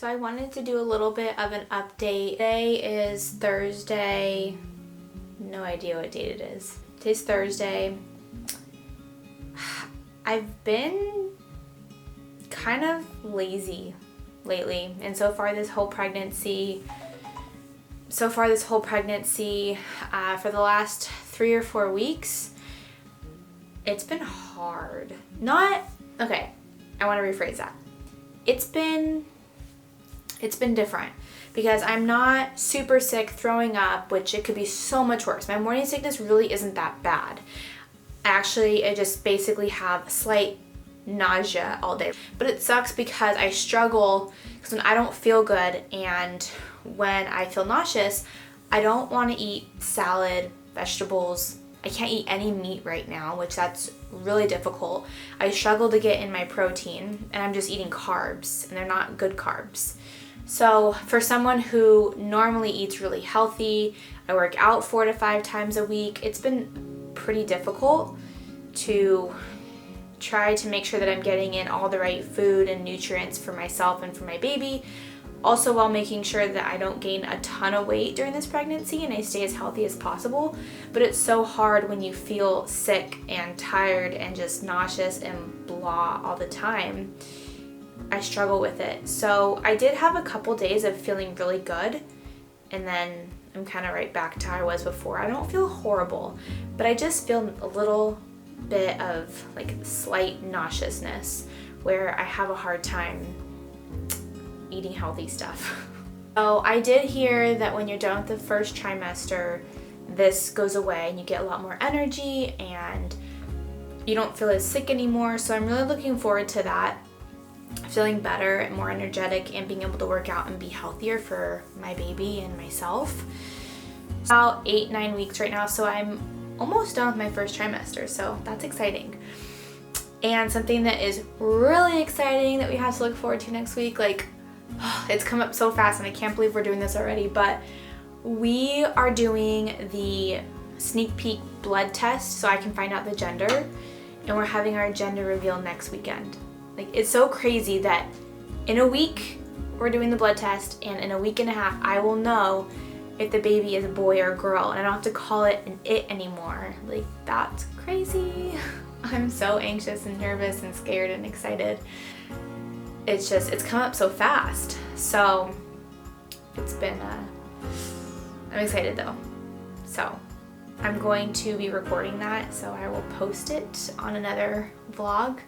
So I wanted to do a little bit of an update. Today is Thursday. No idea what date it is. Today's Thursday. I've been kind of lazy lately, and so far this whole pregnancy, for the last 3 or 4 weeks, it's been hard. I want to rephrase that. It's been different because I'm not super sick, throwing up, which it could be so much worse. My morning sickness really isn't that bad. Actually, I just basically have slight nausea all day. But it sucks because I struggle because when I don't feel good and when I feel nauseous, I don't want to eat salad, vegetables. I can't eat any meat right now, which that's really difficult. I struggle to get in my protein and I'm just eating carbs and they're not good carbs. So for someone who normally eats really healthy, I work out 4 to 5 times a week, it's been pretty difficult to try to make sure that I'm getting in all the right food and nutrients for myself and for my baby, also while making sure that I don't gain a ton of weight during this pregnancy and I stay as healthy as possible. But it's so hard when you feel sick and tired and just nauseous and blah all the time. I struggle with it. So I did have a couple days of feeling really good, and then I'm kind of right back to how I was before. I don't feel horrible, but I just feel a little bit of like slight nauseousness where I have a hard time eating healthy stuff. So I did hear that when you're done with the first trimester, this goes away and you get a lot more energy and you don't feel as sick anymore. So I'm really looking forward to that, feeling better and more energetic and being able to work out and be healthier for my baby and myself. About 8-9 weeks right now, so I'm almost done with my first trimester, so that's exciting. And something that is really exciting that we have to look forward to next week, it's come up so fast and I can't believe we're doing this already, but we are doing the sneak peek blood test so I can find out the gender, and we're having our gender reveal next weekend. It's so crazy that in a week we're doing the blood test, and in a week and a half I will know if the baby is a boy or a girl, and I don't have to call it an it anymore. That's crazy. I'm so anxious and nervous and scared and excited. It's come up so fast. So it's been, I'm excited though. So I'm going to be recording that, so I will post it on another vlog.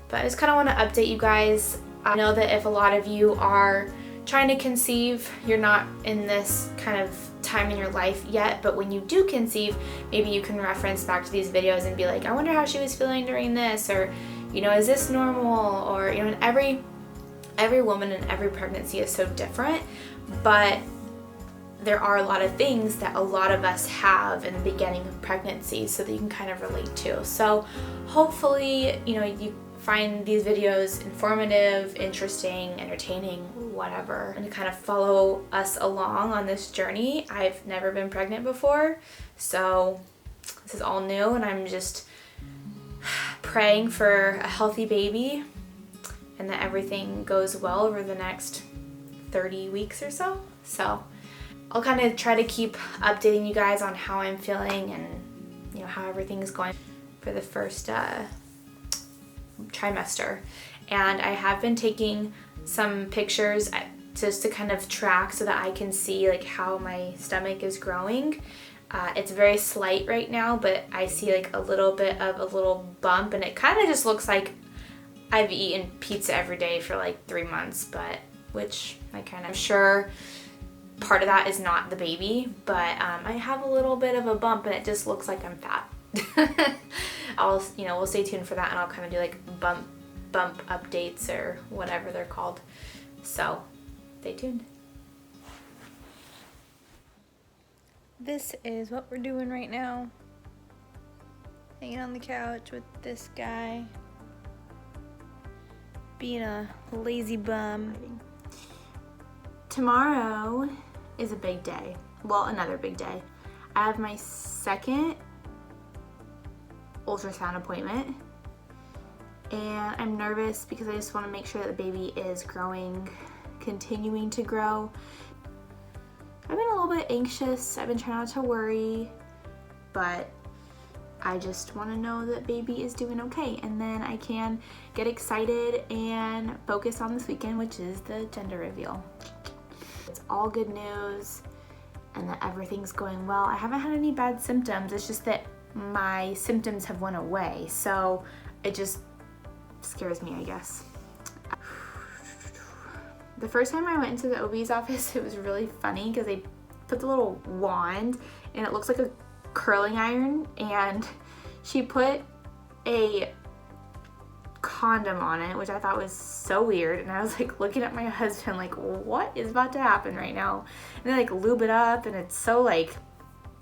But I just kind of want to update you guys. I know that if a lot of you are trying to conceive, you're not in this kind of time in your life yet, but when you do conceive, maybe you can reference back to these videos and be like, I wonder how she was feeling during this, or is this normal? Or and every woman and every pregnancy is so different, but there are a lot of things that a lot of us have in the beginning of pregnancy so that you can kind of relate to. So hopefully you find these videos informative, interesting, entertaining, whatever, and to kind of follow us along on this journey. I've never been pregnant before, so this is all new, and I'm just praying for a healthy baby and that everything goes well over the next 30 weeks or so. So I'll kind of try to keep updating you guys on how I'm feeling and how everything is going for the first trimester. And I have been taking some pictures just to kind of track so that I can see how my stomach is growing. It's very slight right now, but I see a little bit of a little bump, and it kind of just looks like I've eaten pizza every day for 3 months, but which I'm sure part of that is not the baby, but I have a little bit of a bump and it just looks like I'm fat. We'll stay tuned for that, and I'll kind of do bump updates or whatever they're called. So stay tuned. This is what we're doing right now. Hanging on the couch with this guy. Being a lazy bum. Tomorrow is a big day. Well, another big day. I have my second ultrasound appointment, and I'm nervous because I just want to make sure that the baby is growing continuing to grow. I've been a little bit anxious. I've been trying not to worry, but I just want to know that baby is doing okay, and then I can get excited and focus on this weekend, which is the gender reveal. It's all good news and that everything's going well. I haven't had any bad symptoms. It's just that my symptoms have went away, so it just scares me, I guess. The first time I went into the OB's office, it was really funny because they put the little wand and it looks like a curling iron, and she put a condom on it, which I thought was so weird, and I was like looking at my husband like, what is about to happen right now? And they like lube it up, and it's so like,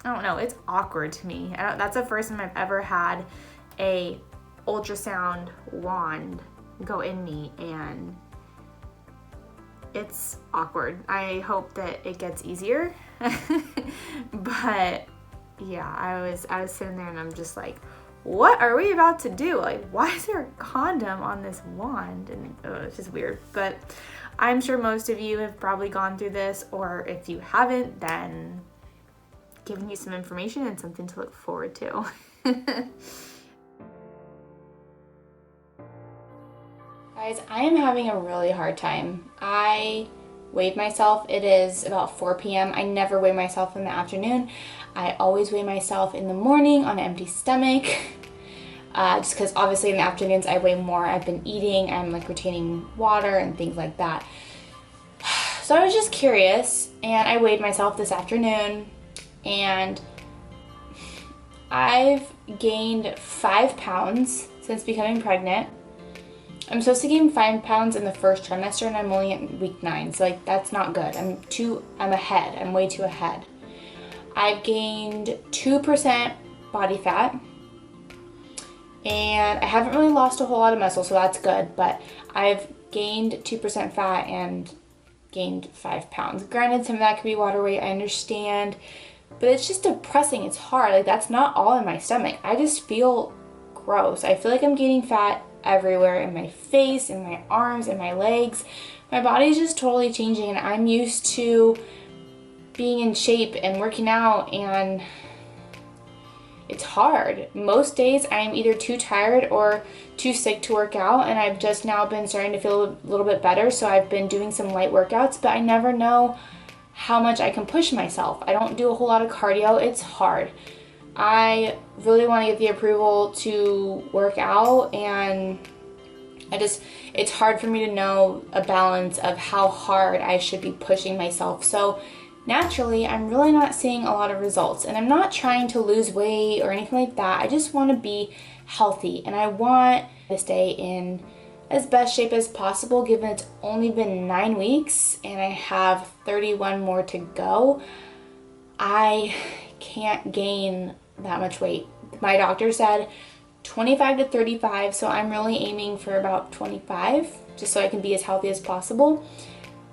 I don't know, it's awkward to me. That's the first time I've ever had a ultrasound wand go in me, and it's awkward. I hope that it gets easier. But yeah, I was sitting there and I'm just like, what are we about to do? Like, why is there a condom on this wand? And it's just weird. But I'm sure most of you have probably gone through this, or if you haven't, then giving you some information and something to look forward to. Guys, I am having a really hard time. I weighed myself. It is about 4 p.m. I never weigh myself in the afternoon. I always weigh myself in the morning on an empty stomach. Just because obviously in the afternoons I weigh more. I've been eating, I'm like retaining water and things like that. So I was just curious, and I weighed myself this afternoon, and I've gained 5 pounds since becoming pregnant. I'm supposed to gain 5 pounds in the first trimester, and I'm only at week 9, so like that's not good. I'm ahead. I'm way too ahead. I've gained 2% body fat, and I haven't really lost a whole lot of muscle, so that's good, but I've gained 2% fat and gained 5 pounds. Granted, some of that could be water weight, I understand, but it's just depressing. It's hard. Like, that's not all in my stomach. I just feel gross. I feel like I'm gaining fat everywhere, in my face, in my arms, in my legs. My body's just totally changing, and I'm used to being in shape and working out, and it's hard. Most days I'm either too tired or too sick to work out, and I've just now been starting to feel a little bit better, so I've been doing some light workouts, but I never know how much I can push myself. I don't do a whole lot of cardio. It's hard. I really want to get the approval to work out, and it's hard for me to know a balance of how hard I should be pushing myself. So naturally, I'm really not seeing a lot of results, and I'm not trying to lose weight or anything like that. I just want to be healthy, and I want to stay in as best shape as possible, given it's only been 9 weeks and I have 31 more to go. I can't gain that much weight. My doctor said 25 to 35, so I'm really aiming for about 25, just so I can be as healthy as possible.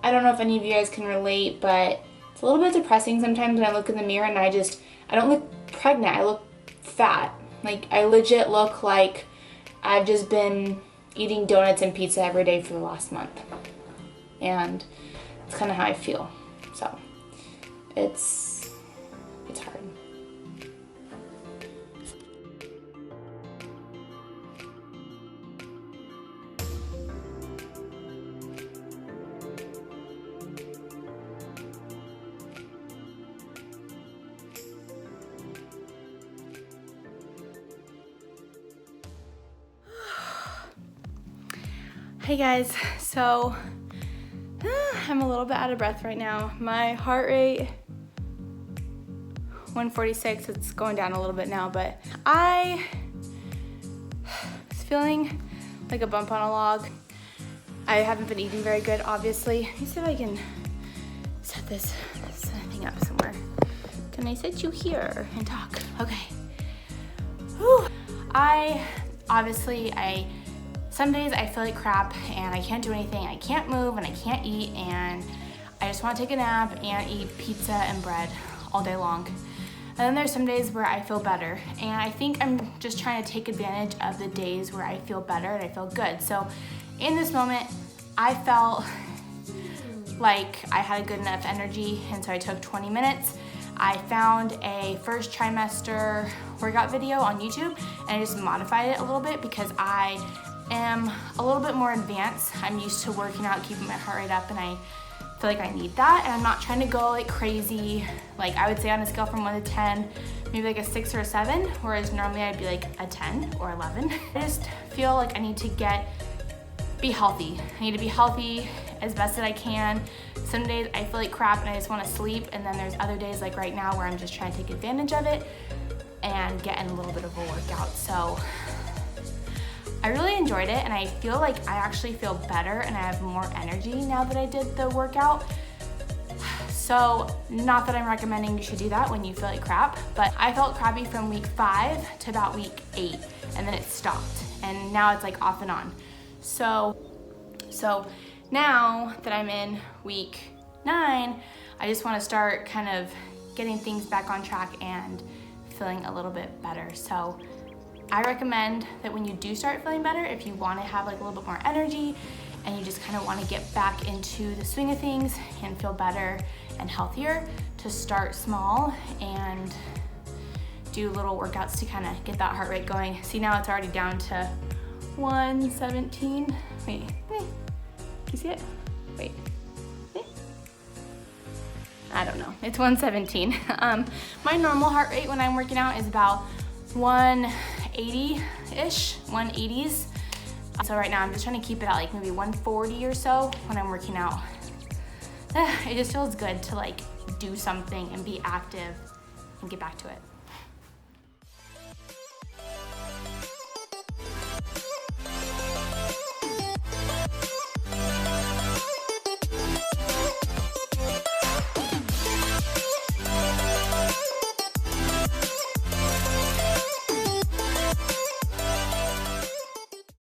I don't know if any of you guys can relate, but it's a little bit depressing sometimes when I look in the mirror and I don't look pregnant, I look fat. Like, I legit look like I've just been eating donuts and pizza every day for the last month. And it's kind of how I feel. So, it's hard. Hey guys, so I'm a little bit out of breath right now. My heart rate, 146, it's going down a little bit now, but I was feeling like a bump on a log. I haven't been eating very good, obviously. Let me see if I can set this thing up somewhere. Can I sit you here and talk? Okay. Whew. Some days I feel like crap and I can't do anything. I can't move and I can't eat, and I just want to take a nap and eat pizza and bread all day long. And then there's some days where I feel better, and I think I'm just trying to take advantage of the days where I feel better and I feel good. So in this moment, I felt like I had a good enough energy, and so I took 20 minutes. I found a first trimester workout video on YouTube, and I just modified it a little bit because I am a little bit more advanced. I'm used to working out, keeping my heart rate up, and I feel like I need that, and I'm not trying to go like crazy. Like I would say on a scale from 1 to 10, maybe like a 6 or a 7, whereas normally I'd be like a 10 or 11. I just feel like I need to be healthy. I need to be healthy as best that I can. Some days I feel like crap and I just want to sleep, and then there's other days like right now where I'm just trying to take advantage of it and get in a little bit of a workout. So I really enjoyed it, and I feel like I actually feel better and I have more energy now that I did the workout. So not that I'm recommending you should do that when you feel like crap, but I felt crappy from week 5 to about week 8, and then it stopped, and now it's like off and on. So now that I'm in week 9, I just want to start kind of getting things back on track and feeling a little bit better. So I recommend that when you do start feeling better, if you want to have like a little bit more energy and you just kind of want to get back into the swing of things and feel better and healthier, to start small and do little workouts to kind of get that heart rate going. See, now it's already down to 117. Wait, you see it? Wait. I don't know. It's 117. My normal heart rate when I'm working out is about 180-ish, 180s. So right now I'm just trying to keep it at like maybe 140 or so when I'm working out. It just feels good to like do something and be active and get back to it.